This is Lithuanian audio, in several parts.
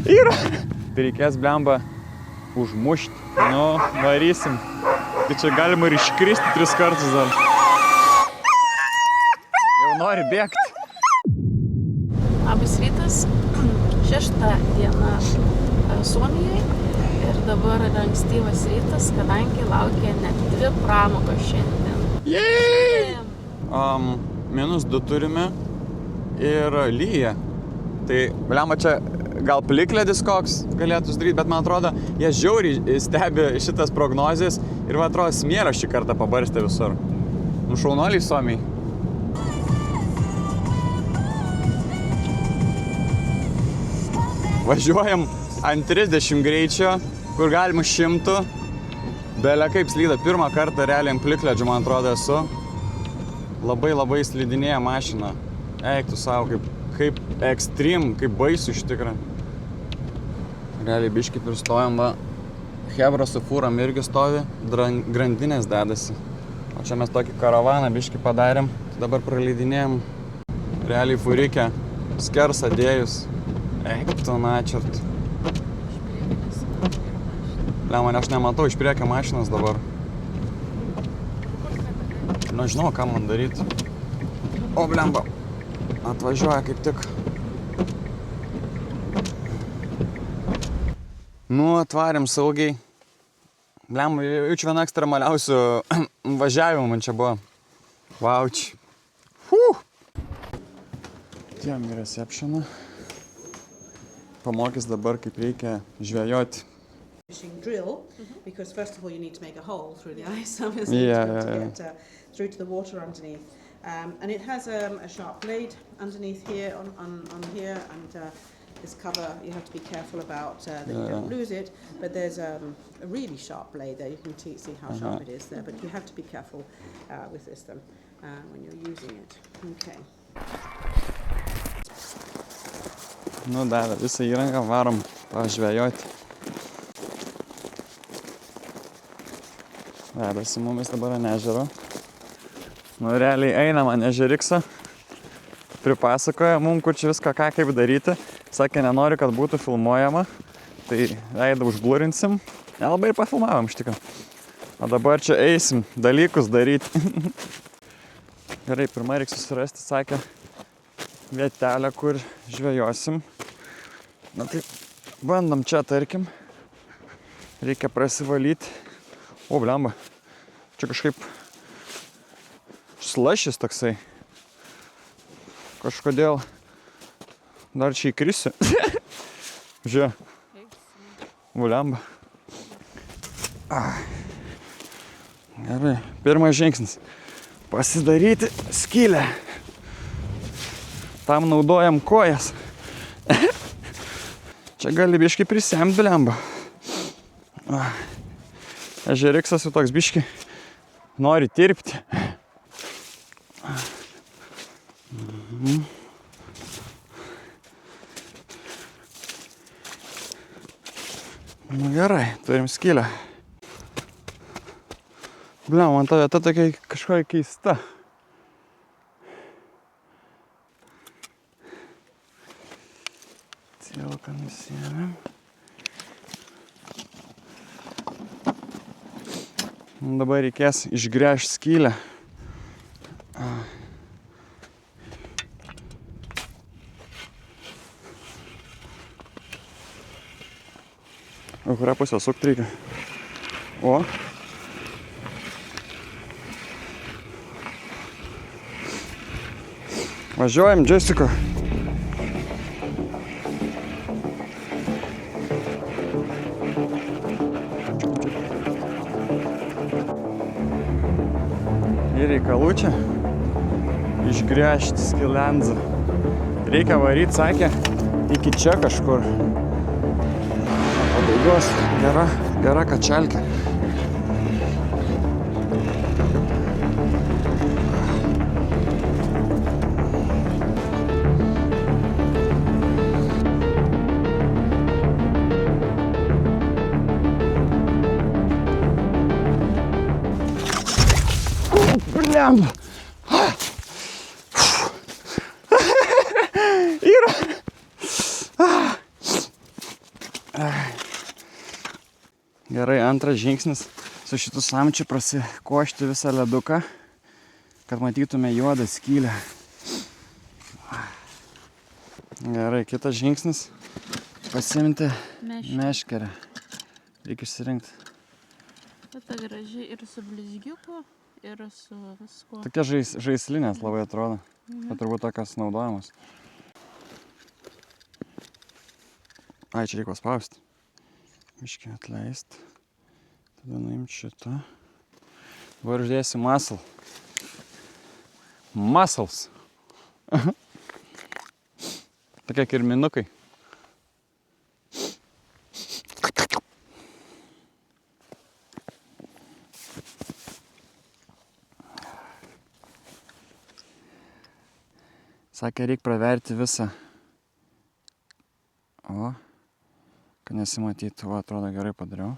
Yra. Tai reikės blemba užmušti. Nu, varysim. Tai čia galima ir iškristi 3 kartus dar. Jau nori bėgti. Labas rytas. 6 diena Suomijai. Ir dabar yra ankstyvas rytas, kadangi laukia net 2 pramogos šiandien. Jei! -2 turime ir lyja. Tai, blemba, čia gal plikledis koks galėtų sudaryti, bet man atrodo, jie žiauriai stebi šitas prognozijas ir man atrodo, smėlio šį kartą pabarstė visur. Nu, šaunuoliai Suomiai. Važiuojam ant 30 greičio, kur galima 100. Belia kaip slyda, pirmą kartą realiai ant plikledžio, man atrodo, esu. Labai slidinėja mašina. Eik tu savo, kaip ekstrem, kaip baisu iš tikrą. Realiai biškį pristojam, va. Hebra su fūram irgi stovi, grandinės dedasi. O čia mes tokį karavaną biškį padarėm, dabar praleidinėjom. Realiai fūrikę skersą dėjus. Eik tu načiart. Lemane, aš nematau iš priekio mašinas dabar. Nu, žinau, ką man daryti. O, blemba, atvažiuoja kaip tik. Nu, atvarėm saugiai. Blemba, jaučiu viena ekstremaliausių važiavimų man čia buvo. Vauč. Tiem į receptioną. Pamokys dabar, kaip reikia žvejoti. Drill, because first of all you need to make a hole through the ice, Yeah. to get through to the water underneath, and it has a sharp blade underneath here on here, and this cover you have to be careful about that you don't lose it. But there's a really sharp blade there. You can see how sharp it is there, but you have to be careful with this when you're using it. Okay. Nu, davė visą įrangą, varom pažvejoti. Vedasi mumis dabar ant ežero. Nu, realiai einam ant ežeriksą. Pripasakoja mum, kur čia viską ką kaip daryti. Sakė, nenori, kad būtų filmuojama. Tai veidą užblurinsim. Nelabai ir pafilmavom iš tikrųjų. O dabar čia eisim dalykus daryti. Gerai, pirmą reikia susirasti, sakė, vietelę, kur žvejosim. Na tai bandom čia, tarkim. Reikia prasivalyti. O, blemba. Čia kažkaip slašis toksai. Kažkodėl dar čia įkrisiu. Žiūrė. Blemba. Gerai. Pirmas žingsnis. Pasidaryti skylę. Tam naudojam kojas. Čia gali biškį prisemt, blemba. Ežeriksas jau toks biškį nori tirpti. Nu gerai, turim skylę. Blemba, man ta vieta tokia kažkokia keista. Cilką nusiėmėm. Dabar reikės išgręžti skylę. O kurią pusę sukt reikia? O. Važiuojam, Jessica. Reikalų čia išgręžti skylenzą. Reikia varyti, sakė, iki čia kažkur. Pabaigos gera kačelkė. Blemba. Yra. Gerai, antras žingsnis. Su šitu samčiu prasikošti visą leduką, kad matytume juodą skylę. Gerai, kitas žingsnis. Pasiimti meškerę. Reikia išsirinkti. Ta graži ir su blizgiuku, ir su viskuo. Tokia žaislinės labai atrodo. Bet turbūt tokios naudojamos. Ai, čia reikia paspausti. Biškį atleist. Tada nuimt šitą. Dabar uždėsiu muscle. Muscles. Tokie kirminukai. Sakė, reikia praverti visą. O, kad nesimatytų, o, atrodo gerai padariau.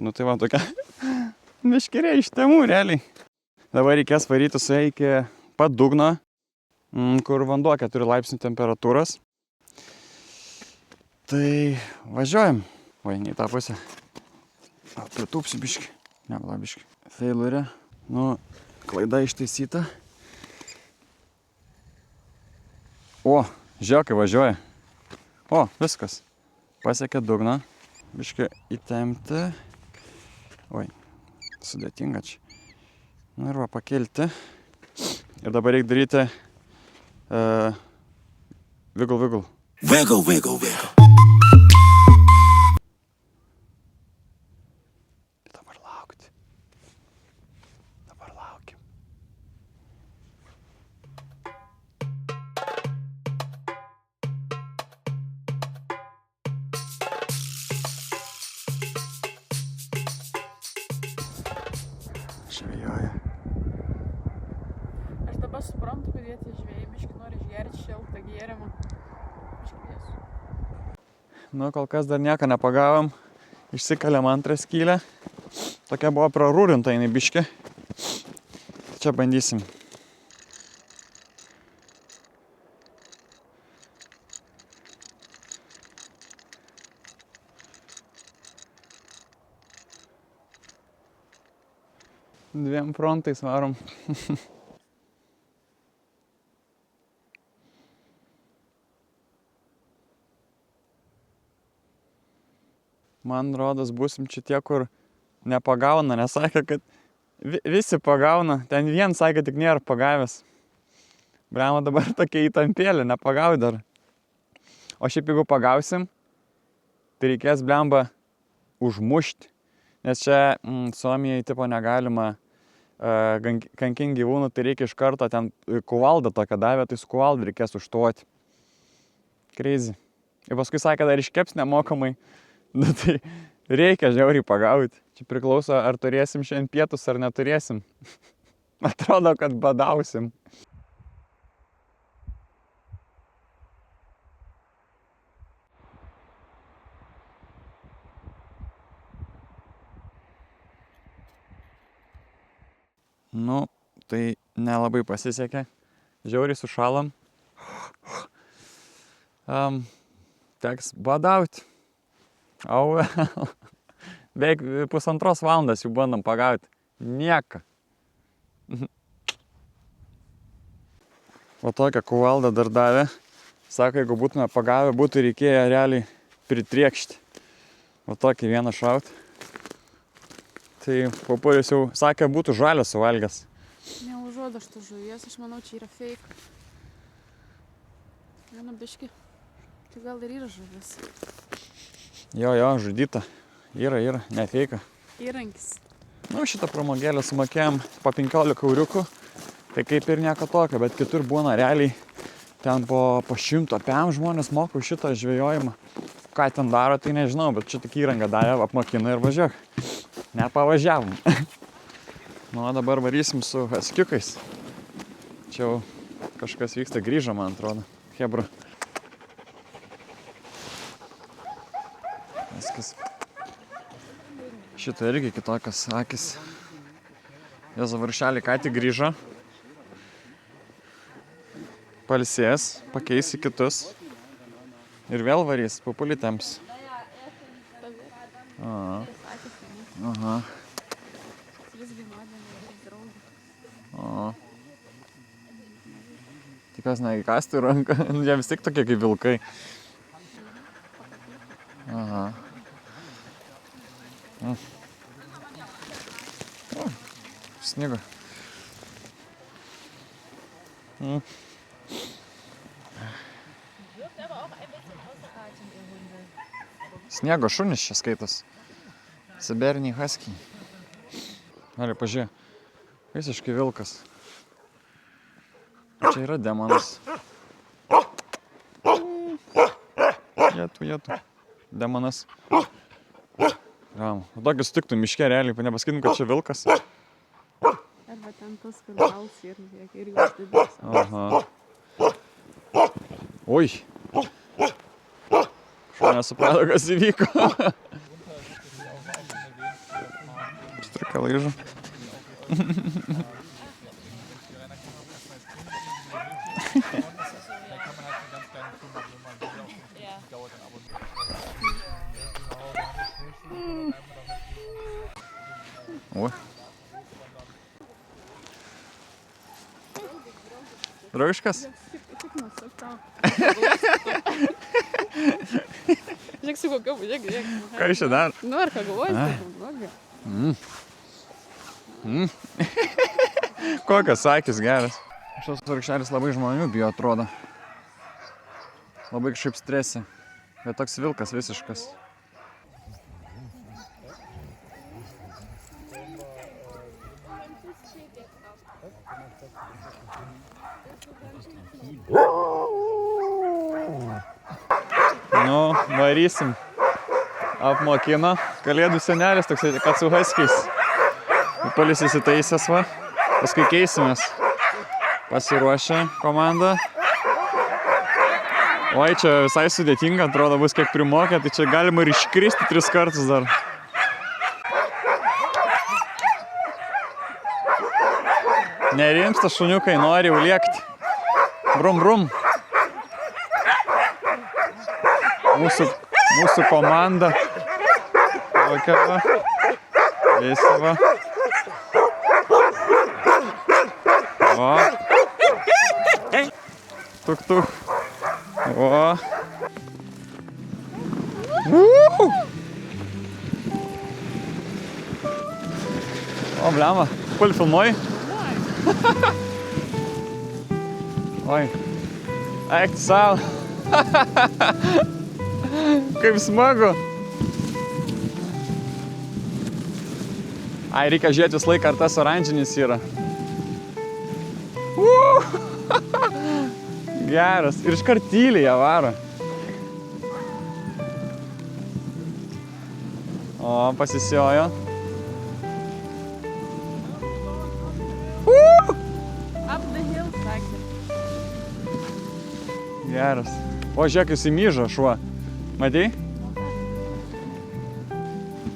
Nu tai va, tokia meškerė iš temų, realiai. Dabar reikės varyti su ją iki pat dugno, kur vanduo 4 laipsnių temperatūros. Tai važiuojam. Oi, ne į tą pusę. Pritūpsiu biškį. Ne, biškį. Failurė. Nu, klaida ištaisyta. O, žiūrėk, kai važiuoja. O, viskas. Pasiekė dugną. Biškį įtempti. Oi, sudėtinga čia. Nu ir va, pakelti. Ir dabar reikia daryti wiggle, wiggle. Wiggle, wiggle, wiggle. Dabar laukti. Dabar laukim. Žvejoja. Aš dabar suprantu, kad jie tie žvėjai biškį nori išgerti šiltą gėrimą. Iškviesiu. Nu, kol kas dar nieko nepagavom. Išsikalėm antrą skylę. Tokia buvo prarūrinta jinai biškį. Čia bandysim. Dviem frontais varom. Man rodos, būsim čia tie, kur nepagauna, nes sakė, kad visi pagauna. Ten vien sakė, tik nėra pagavęs. Bliamba, dabar tokia įtampėlė, nepagauj dar. O šiaip jeigu pagausim, tai reikės, bliamba, užmušti. Nes čia Suomijai tipo negalima kankinti gyvūnų, tai reikia iš karto ten kuvaldą tokią davė, tai su kuvaldą reikės užtuoti. Crazy. Ir paskui sakė, dar iškeps nemokamai. Nu tai reikia žiauriai pagauti. Čia priklauso, ar turėsim šiandien pietus, ar neturėsim. Atrodo, kad badausim. Nu, tai nelabai pasisekė. Žiauriai sušalam. Teks badauti. Au, beveik 1,5 valandos jau bandom pagauti. Nieka. O tokią kuvaldą dar davė. Sako, jeigu būtume pagavę, būtų reikėję realiai pritriekšti. O tokį vieną šaut. Tai Papulis jau sakė, būtų žalias suvalgęs. Neužuodo šitą žuvies, aš manau, čia yra fake. Vienu biškį. Tai gal ir yra žuvis. Jo, žudyta. Yra, ne fake. Įrankis. Nu, šitą pramogėlę sumokėjom po 15 euriukų. Tai kaip ir nieko tokio, bet kitur būna realiai ten po 100 PM žmonės moka už šitą žvejojimą. Ką ten daro, tai nežinau, bet čia tik įrangą davė, apmokina ir važiuok. Nepavažiavom. Nu, dabar varysim su haskiukais. Čia jau kažkas vyksta, grįžo, man atrodo. Hebra. Viskas. Šitą irgi kitokios akis. Jozo varšelį ką tik grįžo. Palsės, pakeisi kitus. Ir vėl varys, pupulį temps. Aha. Aha. O. Tikas neįkasti ranką, jie vis tik tokie kaip vilkai. Aha. O, snigo. Sniego šunis čia skaitos. Siberiniai haskiai. Gali, pažiūrė. Visiškai vilkas. Čia yra demonas. Jėtų. Demonas. Ram. O tokį sutiktų miške realiai, nepasakytum, kad čia vilkas. Arba ten tas, kur gals ir jos didės. Aha. Oi. Aš nesuprato, kas įvyko. Strika laižo. Oi. Draugiškas? Žiūrėk, su kokiu, žiūrėk. Ką iš čia dar? Nu, ar ką galvoji, tai blogai. Kokias akis geras. Šios vargšelis labai žmonių bijo, atrodo. Labai kažkaip stresė. Bet toks vilkas visiškas. Nu, varysim. Apmokino. Kalėdų senelis toksai, kad su haskiais. Polis įsitaisęs va. Paskui keisimės. Pasiruošę komanda. Oi, čia visai sudėtinga, atrodo, bus kiek primokė, tai čia galima ir iškristi 3 kartus dar. Nerimsta šuniukai, nori jau lėkti. Brum, brum. Mūsų komanda. Tokia va. Visi va. O. Tuk. O. O, blema. Pul filmuoji? Oi. Eik savo. Kaip smagu. Ai, reikia žiūrėti vis laiką, ar tas oranžinis yra. Geras. Ir iškart tyliai ją varo. O, pasisiojo. Up the hill, sakė. Geras. O, žiūrėk, jis įmyžo šuo. Matei?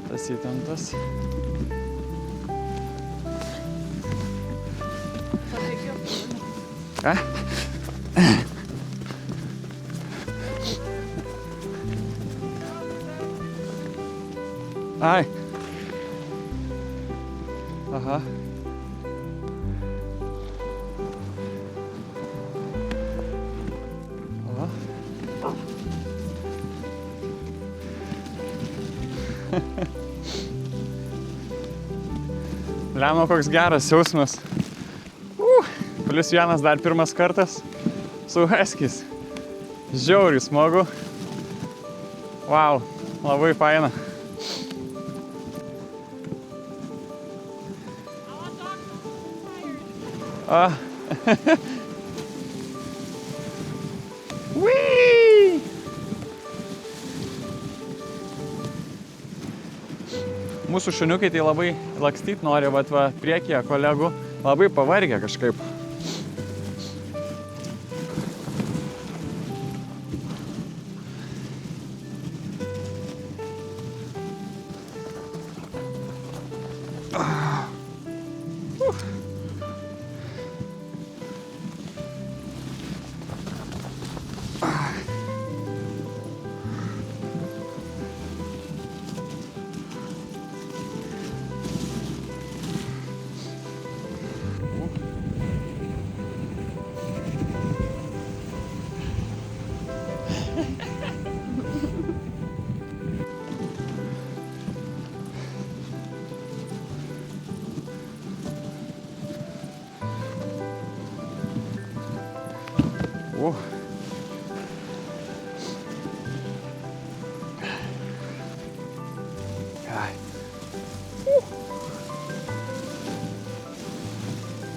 Tas įtemptas. Ką? Ai. Aha. O. Lemma, koks geras jausmas. Plius vienas dar pirmas kartas su haskiais. Žiauriai smagu. Wow, labai faina. Whee! Mūsų šuniukai tai labai lakstyt nori, vat va priekyje kolegų, labai pavargę kažkaip.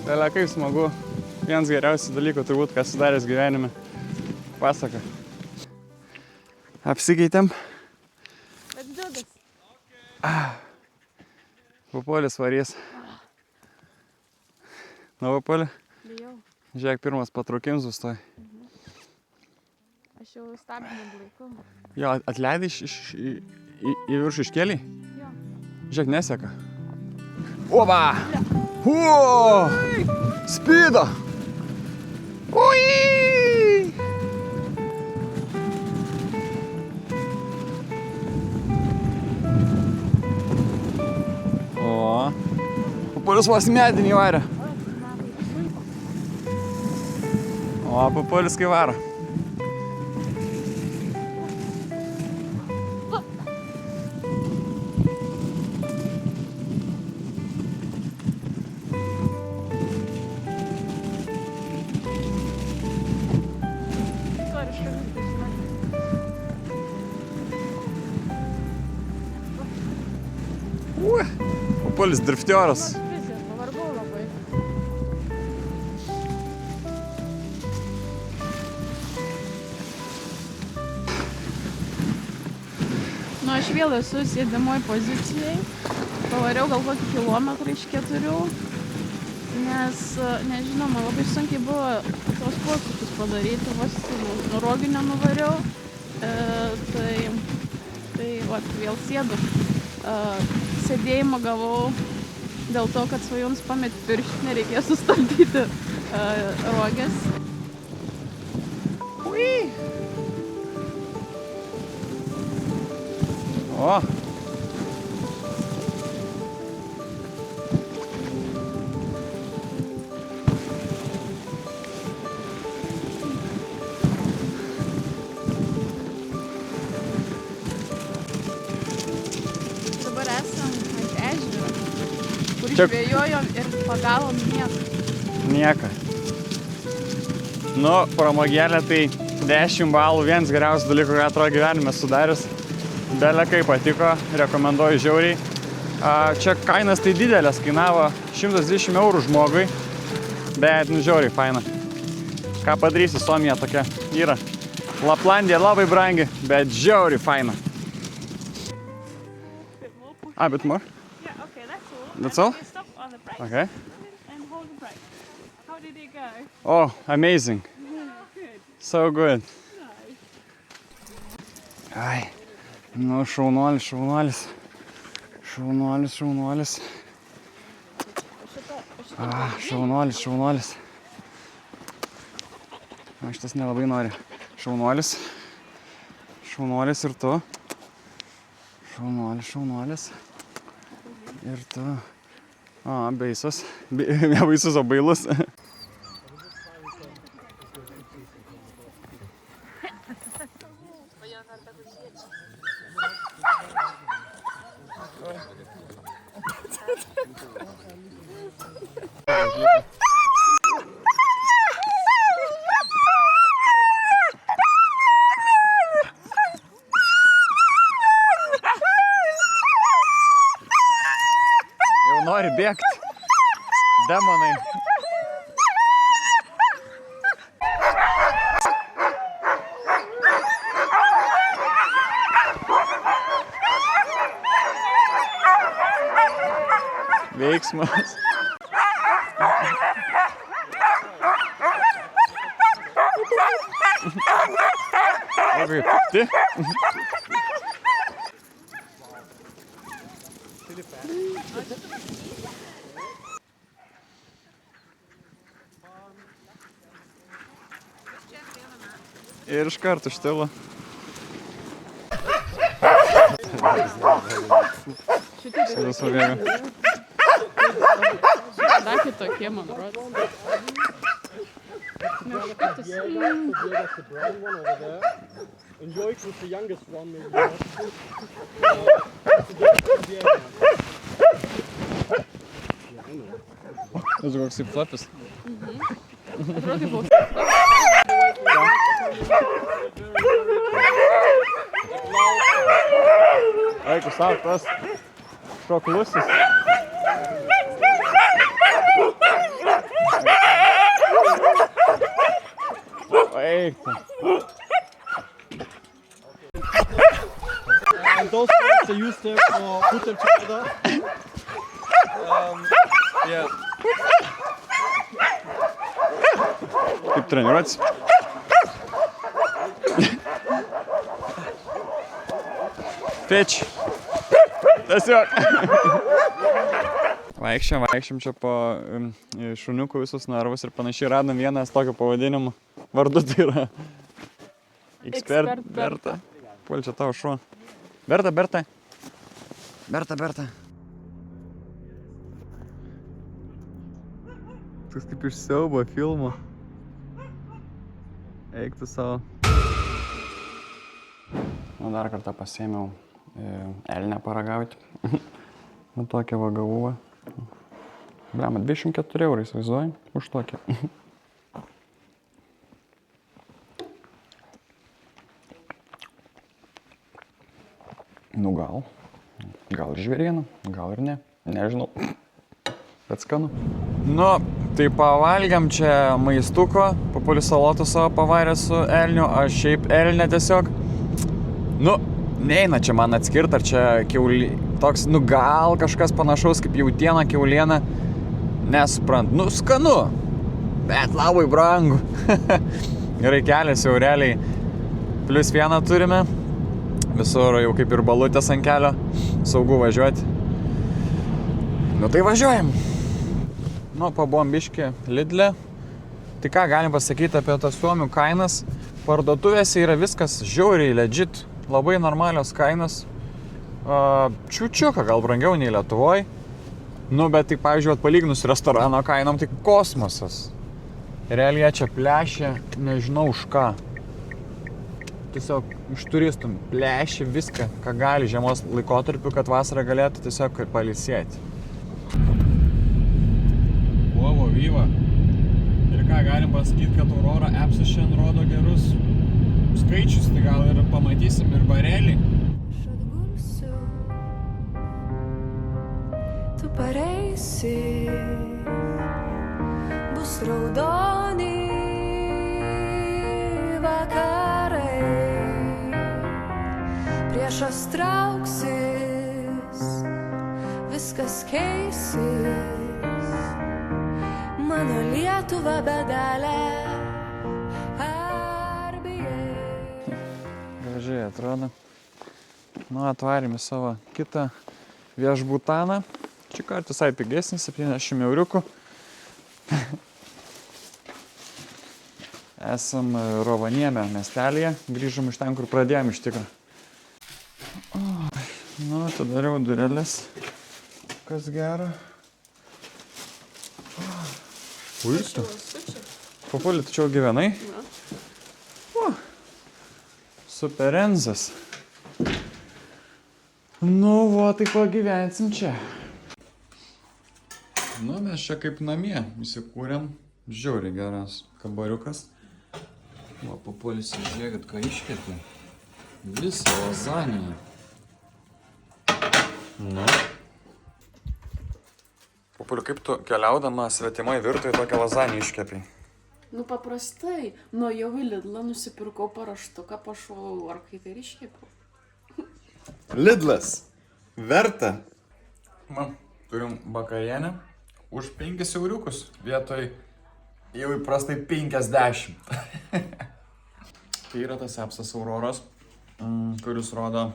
Vėlia, kaip smagu. Vienas geriausių dalykų turbūt, ką sudaręs gyvenime. Pasaka. Apsikeitėm. Pupolis varys. Na, Pupolį? Bijau. Žiūrėk, pirmas patraukims sustoj. Aš jau stabdymą laikau. Jo, atleidai į viršų iškėlį? Jo. Žiūrėk, neseka. Oba! Uo! Spydo! Ui! O! Pupolis vos medinį varė. O, Pupolis kai varo. Pupolis driftioras. Pavargau labai. Nu, aš vėl esu sėdimoj pozicijai. Pavariau gal kokį kilometrą iš 4. Nes, nežinau, man labai sunkiai buvo tos posūkius padaryti. Vos nuo roginio nuvariau. Tai vat, vėl sėdu. Sėdėjimą gavau dėl to, kad svajons pamet pirštinę, reikėjo sustabdyti rogės. Ui! O! Dabar esam ant ežero, kur Čia- žvejojom ir pagavom nieką. Nieka. Nu, pramogėlė tai 10 balų, vienas geriausių dalykų, ką atrodo gyvenime sudarius. Belė kaip patiko, rekomenduoju žiauriai. Čia kainas tai didelės, kainavo 120 eurų žmogui, bet nu žiauriai faina. Ką padarysi, Suomija tokia yra. Laplandija labai brangi, bet žiauriai faina. A bit more? Yeah, okay, that's all. That's all? You stop on the brake Okay. and hold the brake. How did it go? Oh, amazing. Good. So good. No. Ai, nu šaunuolis, šaunuolis. Šaunuolis, šaunuolis. Šaunuolis, šaunuolis. Aš tas nelabai nori. Šaunuolis. Šaunuolis ir tu. Šaunuolis, šaunuolis. Ir tu. Baisus. Ne baisus, o bailus. Jau nori bėgti. Demonai. Veiksmas. Labai pikti. Ir iš karto štilo. Šitas pabėgo. Dar kitokie, man rodos. That's the brown one over there. And Joik was the youngest one, maybe. That's the other one. Tas koks kaip flapis. Atrodo, kaip savo tas šoklusis. Eik tu. And those birds, they use them for put them together. Yeah. Kaip treniruotis? Fetch. Tiesiog. Vaikščiam čia po šuniukų visus narvus ir panašiai radom vienas tokio pavadinimu. Vardu tai yra Expert Berta. Puol čia tavo šuo. Berta. Toks kaip iš siaubo filmo. Eik tu savo. Dar kartą pasėmiau elnę paragauti. Nu tokią vagavuvą. Blema, 24 eurai, įsivaizduoji, už tokią. Nu gal ir žvėriena, gal ir ne, nežinau, bet skanu. Nu, tai pavalgiam čia maistuko, Papulis salotų savo pavarė su elniu, aš šiaip elnė tiesiog. Nu, neina čia man atskirti, ar čia toks, nu gal kažkas panašaus kaip jautiena, kiauliena, nesuprant. Nu, skanu, bet labai brangu. Gerai, kelias jau realiai +1 turime. Visur jau kaip ir balutės ant kelio, saugu važiuoti. Nu tai važiuojam. Nu, pabuvom biškį Lidle. Tai ką galim pasakyti apie tas suomių kainas? Parduotuvėse yra viskas žiauriai legit, labai normalios kainos. Čiučiuką gal brangiau nei Lietuvoj. Nu, bet tai, pavyzdžiui, palyginus restorano kainom, tai kosmosas. Realiai čia plešia, nežinau už ką. Tiesiog iš turistų plešia viską, ką gali žiemos laikotarpiu, kad vasarą galėtų tiesiog pailsėti. Vovo vyva. Ir ką galim pasakyti, kad Aurora apps'e šiandien rodo gerus skaičius, tai gal ir pamatysim ir barelį. Atgulsiu, tu pareisi, bus raudoni vakarai, priešas trauksis, viskas keisis, mano Lietuva bedalė, ar bijai? Gražiai atrodo. Nu, atvarėm į savo kitą viešbutaną. Šį kartą visai pigesnis, 70 euriukų. Esam Rovaniemio miestelėje, grįžom iš ten, kur pradėjom iš tikrųjų. Nu, atidariau dureles. Kas gero. Uistu. Papuli, tu čia gyvenai? O, superenzas. Nu, va, tai pagyvensim čia. Nu, mes čia kaip namie įsikūrėm. Žiauriai geras kabariukas. Va, Papulis, žiūrėkit, ką iškepė. Visą lazaniją. Nu. Papuli, kaip tu keliaudama svetimai virtuvėje tokią lazaniją iškepiai? Nu paprastai, nuėjau į Lidlą, nusipirkau paraštuką, pašolau orkaitę ir iškepiau. Lidlas. Verta. Man, turim vakarienę už 5 euriukus vietoj jau įprastai 50. Tai yra tas apps'as Auroros, kuris rodo,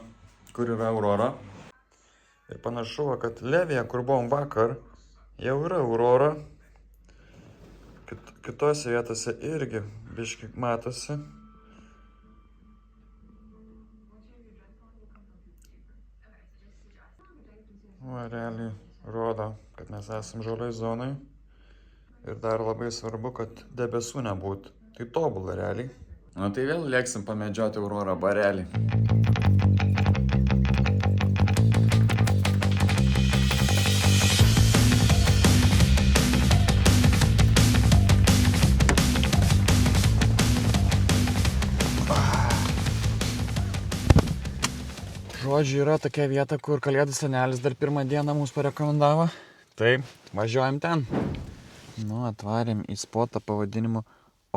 kur yra Aurora. Ir panašu, kad Levija, kur buvom vakar, jau yra Aurora. Kitose vietose irgi biški matosi. Va, realiai rodo, kad mes esam žalioj zonai. Ir dar labai svarbu, kad debesų nebūtų. Tai tobula realiai. Nu tai vėl lėksim pamedžioti Aurorą barelį. žodžiu, yra tokia vieta, kur Kalėdų senelis dar pirmą dieną mums parekomendavo. Tai važiuojam ten. Nu, atvarėm į spotą pavadinimu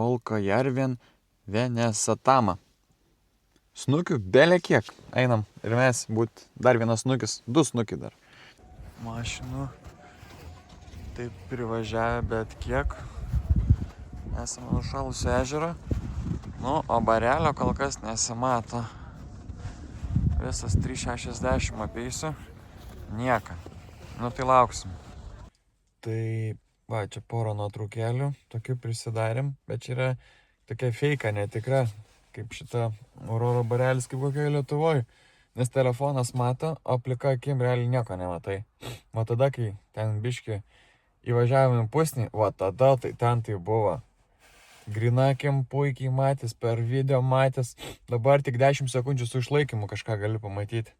Olkojärven Venesatama. Snukių belė kiek. Einam ir mes būt dar vienas snukis, 2 snukiai dar. Mašinų taip privažiavę, bet kiek. Esame nušalusio ežero. Nu, o barelio kol kas nesimato. Visas 360 apeisiu. Nieka. Nu, tai lauksim. Tai, va, čia porą nuotraukėlių. Tokių prisidarėm, bet čia yra tokia feika, netikra. Kaip šita auroro barelis, kaip kokioje Lietuvoje. Nes telefonas mato, o plika akim realiai nieko nematai. O tada, kai ten biški įvažiavome į pusnį, va tada tai ten tai buvo. Grina akim puikiai matys, per video matys. Dabar tik 10 sekundžių su išlaikymu kažką gali pamatyti.